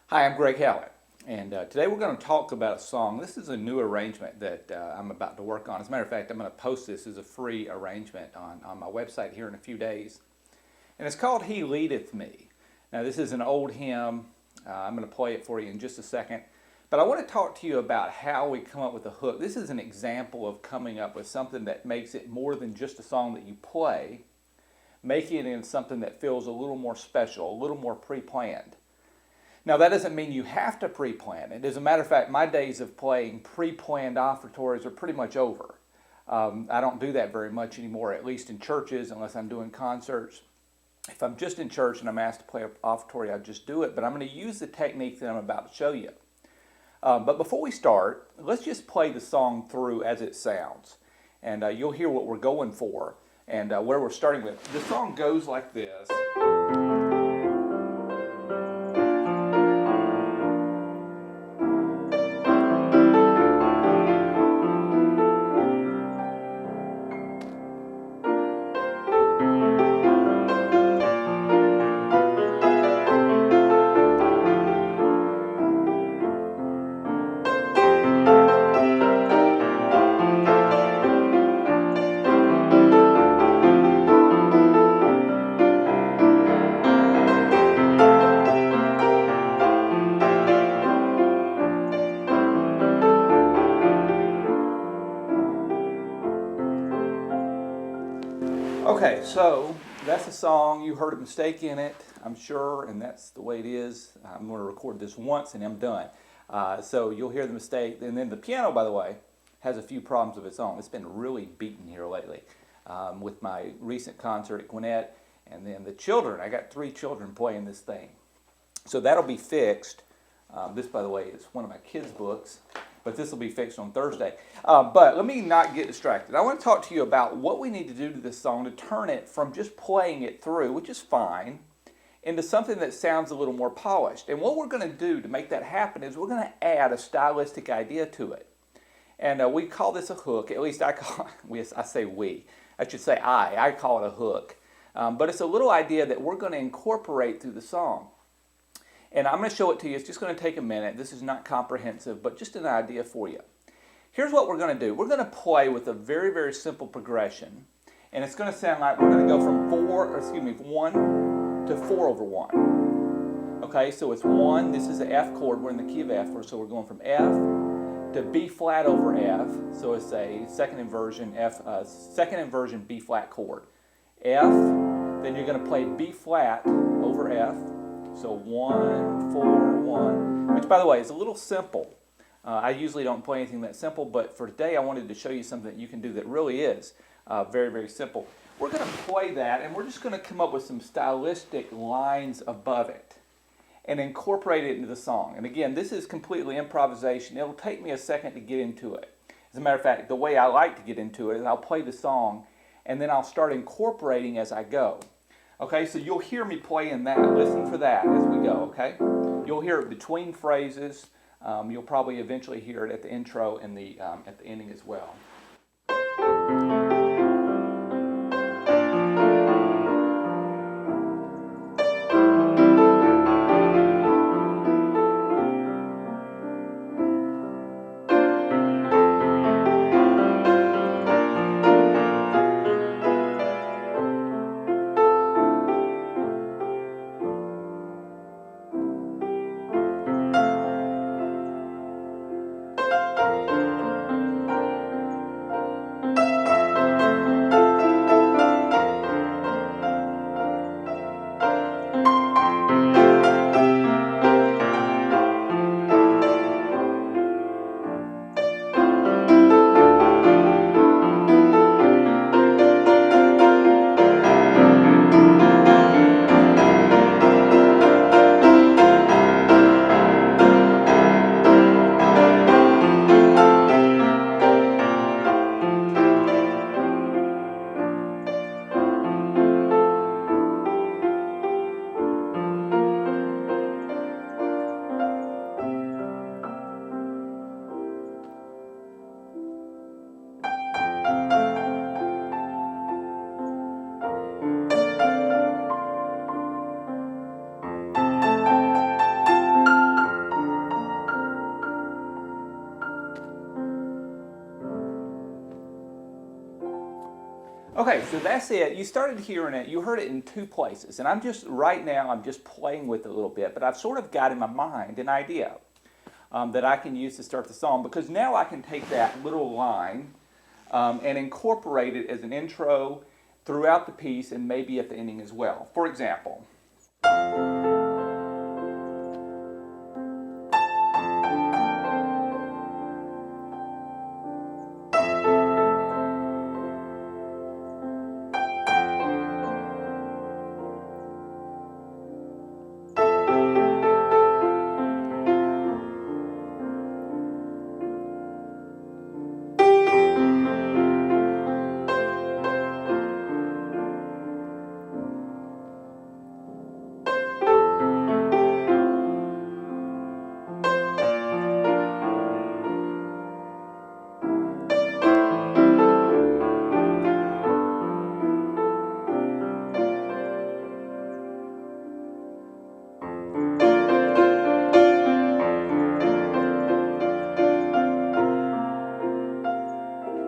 Hi, I'm Greg Howlett, and today we're going to talk about a song. This is a new arrangement that I'm about to work on. As a matter of fact, I'm going to post this as a free arrangement on my website here in a few days. And it's called He Leadeth Me. Now, this is an old hymn. I'm going to play it for you in just a second. But I want to talk to you about how we come up with a hook. This is an example of coming up with something that makes it more than just a song that you play, making it into something that feels a little more special, a little more pre-planned. Now, that doesn't mean you have to pre-plan it. As a matter of fact, my days of playing pre-planned offertories are pretty much over. I don't do that very much anymore, at least in churches, unless I'm doing concerts. If I'm just in church and I'm asked to play an offertory, I just do it. But I'm going to use the technique that I'm about to show you. But before we start, let's just play the song through as it sounds. And you'll hear what we're going for and where we're starting with. The song goes like this. Okay, so that's a song. You heard a mistake in it, I'm sure, and that's the way it is. I'm going to record this once and I'm done. So you'll hear the mistake. And then the piano, by the way, has a few problems of its own. It's been really beaten here lately with my recent concert at Gwinnett. And then the children, I got 3 children playing this thing. So that'll be fixed. This, by the way, is one of my kids' books, but this will be fixed on Thursday. But let me not get distracted. I want to talk to you about what we need to do to this song to turn it from just playing it through, which is fine, into something that sounds a little more polished. And what we're going to do to make that happen is we're going to add a stylistic idea to it. And we call this a hook. At least I call it, I say we. I should say I call it a hook. But it's a little idea that we're going to incorporate through the song. And I'm going to show it to you. It's just going to take a minute. This is not comprehensive, but just an idea for you. Here's what we're going to do. We're going to play with a very, very simple progression. And it's going to sound like we're going to go from 1 to 4 over 1. Okay, so it's 1. This is the F chord. We're in the key of F. So we're going from F to B flat over F. So it's a second inversion B flat chord. F, then you're going to play B flat over F. So 1, 4, 1, which by the way is a little simple. I usually don't play anything that simple, but for today I wanted to show you something that you can do that really is very, very simple. We're going to play that and we're just going to come up with some stylistic lines above it and incorporate it into the song. And again, this is completely improvisation. It'll take me a second to get into it. As a matter of fact, the way I like to get into it is I'll play the song and then I'll start incorporating as I go. Okay, so you'll hear me playing that. Listen for that as we go, okay? You'll hear it between phrases. You'll probably eventually hear it at the intro and at the ending as well. Okay, so that's it. You started hearing it. You heard it in two places. And I'm just playing with it a little bit, but I've sort of got in my mind an idea that I can use to start the song, because now I can take that little line and incorporate it as an intro throughout the piece and maybe at the ending as well. For example,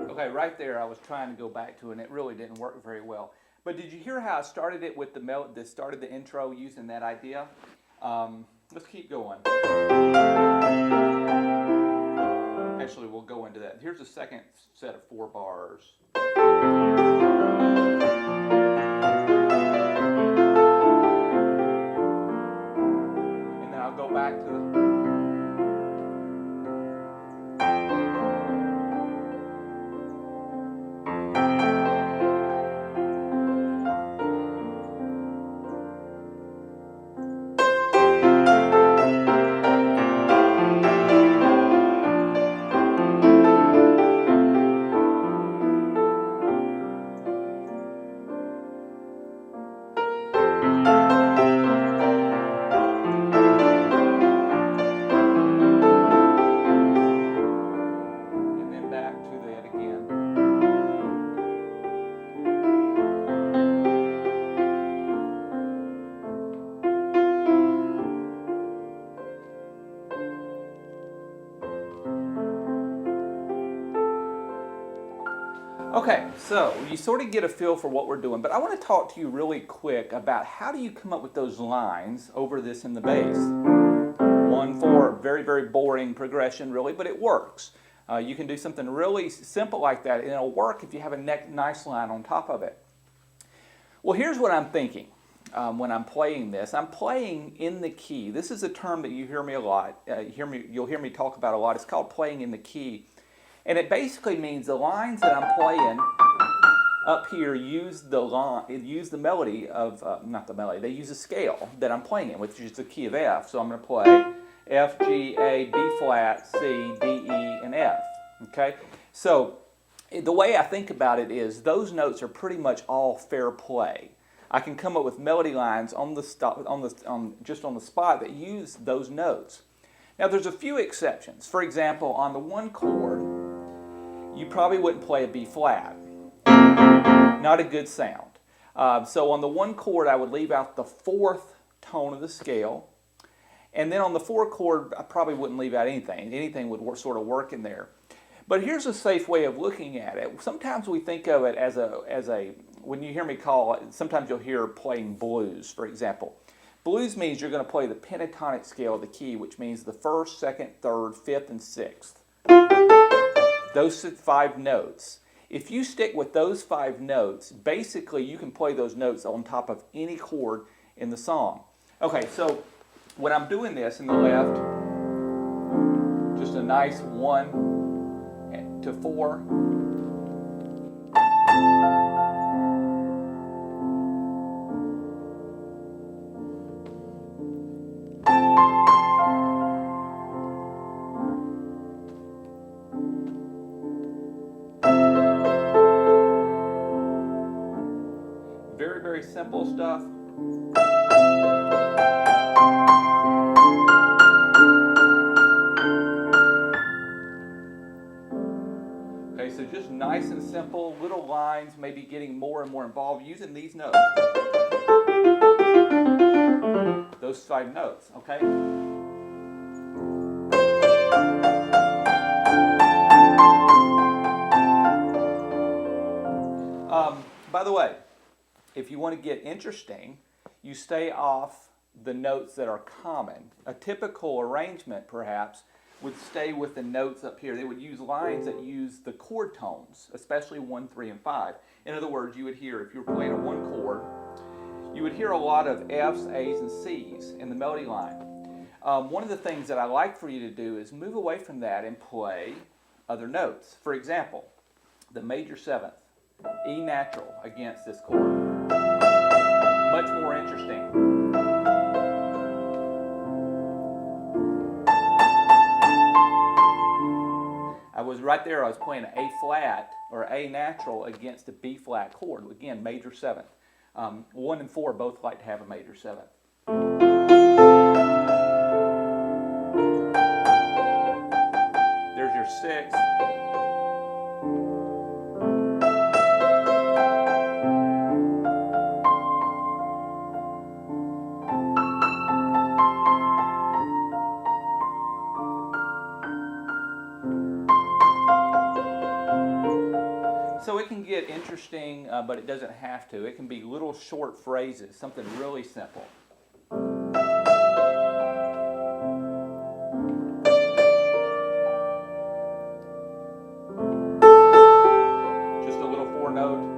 okay, right there I was trying to go back to, and it really didn't work very well. But did you hear how I started it with started the intro using that idea? Let's keep going. Actually, we'll go into that. Here's the second set of 4 bars. And then I'll go back to the... Okay, so you sort of get a feel for what we're doing, but I want to talk to you really quick about how do you come up with those lines over this in the bass. 1-4, very, very boring progression really, but it works. You can do something really simple like that, and it'll work if you have a nice line on top of it. Well, here's what I'm thinking when I'm playing this. I'm playing in the key. This is a term that you hear me a lot. You'll hear me talk about a lot. It's called playing in the key. And it basically means the lines that I'm playing up here use the melody of, not the melody, they use a scale that I'm playing in, which is the key of F. So I'm going to play F, G, A, B flat, C, D, E, and F. Okay? So the way I think about it is those notes are pretty much all fair play. I can come up with melody lines just on the spot that use those notes. Now there's a few exceptions. For example, on the 1 chord, you probably wouldn't play a B flat. Not a good sound. So on the 1 chord, I would leave out the 4th tone of the scale. And then on the 4 chord, I probably wouldn't leave out anything. Anything would sort of work in there. But here's a safe way of looking at it. Sometimes we think of it as a when you hear me call it, sometimes you'll hear playing blues, for example. Blues means you're going to play the pentatonic scale of the key, which means the 1st, 2nd, 3rd, 5th, and 6th. Those 5 notes. If you stick with those 5 notes, basically you can play those notes on top of any chord in the song. Okay, so when I'm doing this in the left, just a nice 1 to 4. Very, very simple stuff. Okay, so just nice and simple, little lines, maybe getting more and more involved using these notes. Those 5 notes, okay? way, if you want to get interesting, you stay off the notes that are common. A typical arrangement, perhaps, would stay with the notes up here. They would use lines that use the chord tones, especially 1, 3, and 5. In other words, you would hear, if you were playing a 1 chord, you would hear a lot of F's, A's, and C's in the melody line. One of the things that I like for you to do is move away from that and play other notes. For example, the major 7th, E natural against this chord. Much more interesting. I was right there, I was playing an A flat or A natural against a B flat chord. Again, major 7th. 1 and 4 both like to have a major 7th. There's your 6th. So it can get interesting, but it doesn't have to. It can be little short phrases, something really simple. Just a little 4-note.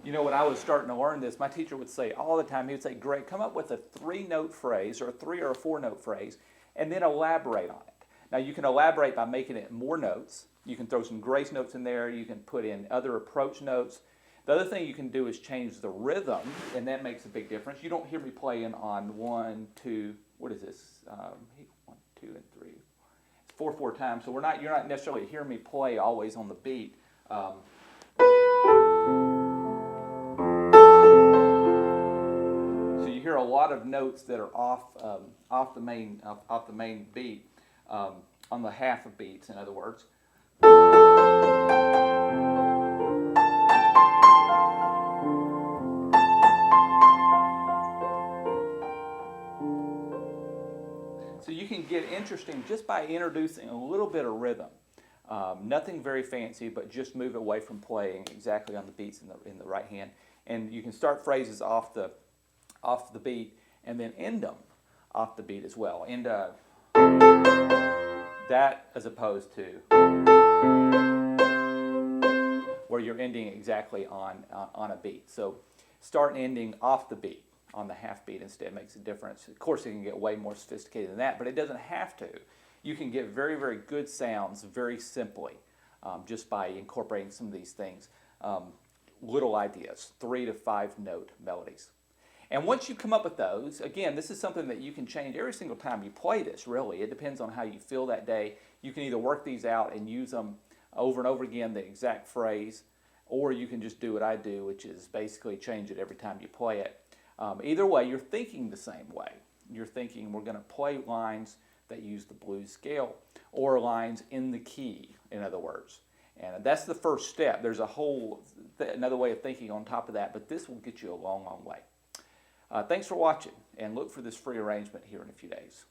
You know, when I was starting to learn this, my teacher would say all the time, he would say, Greg, come up with a 3-note phrase or a 3 or a 4-note phrase and then elaborate on it. Now you can elaborate by making it more notes. You can throw some grace notes in there. You can put in other approach notes. The other thing you can do is change the rhythm, and that makes a big difference. You don't hear me playing on 1, 2, what is this? 1, 2, and 3. It's 4, 4 times, so you're not necessarily hearing me play always on the beat. Hear a lot of notes that are off the main beat, on the half of beats, in other words. So you can get interesting just by introducing a little bit of rhythm. Nothing very fancy, but just move away from playing exactly on the beats in the right hand, and you can start phrases off the beat and then end them off the beat as well. And that as opposed to where you're ending exactly on a beat. So start and ending off the beat on the half beat instead makes a difference. Of course, it can get way more sophisticated than that, but it doesn't have to. You can get very, very good sounds very simply just by incorporating some of these things. Little ideas, 3 to 5 note melodies. And once you come up with those, again, this is something that you can change every single time you play this, really. It depends on how you feel that day. You can either work these out and use them over and over again, the exact phrase, or you can just do what I do, which is basically change it every time you play it. Either way, you're thinking the same way. You're thinking we're going to play lines that use the blues scale, or lines in the key, in other words. And that's the first step. There's another way of thinking on top of that, but this will get you a long, long way. Thanks for watching, and look for this free arrangement here in a few days.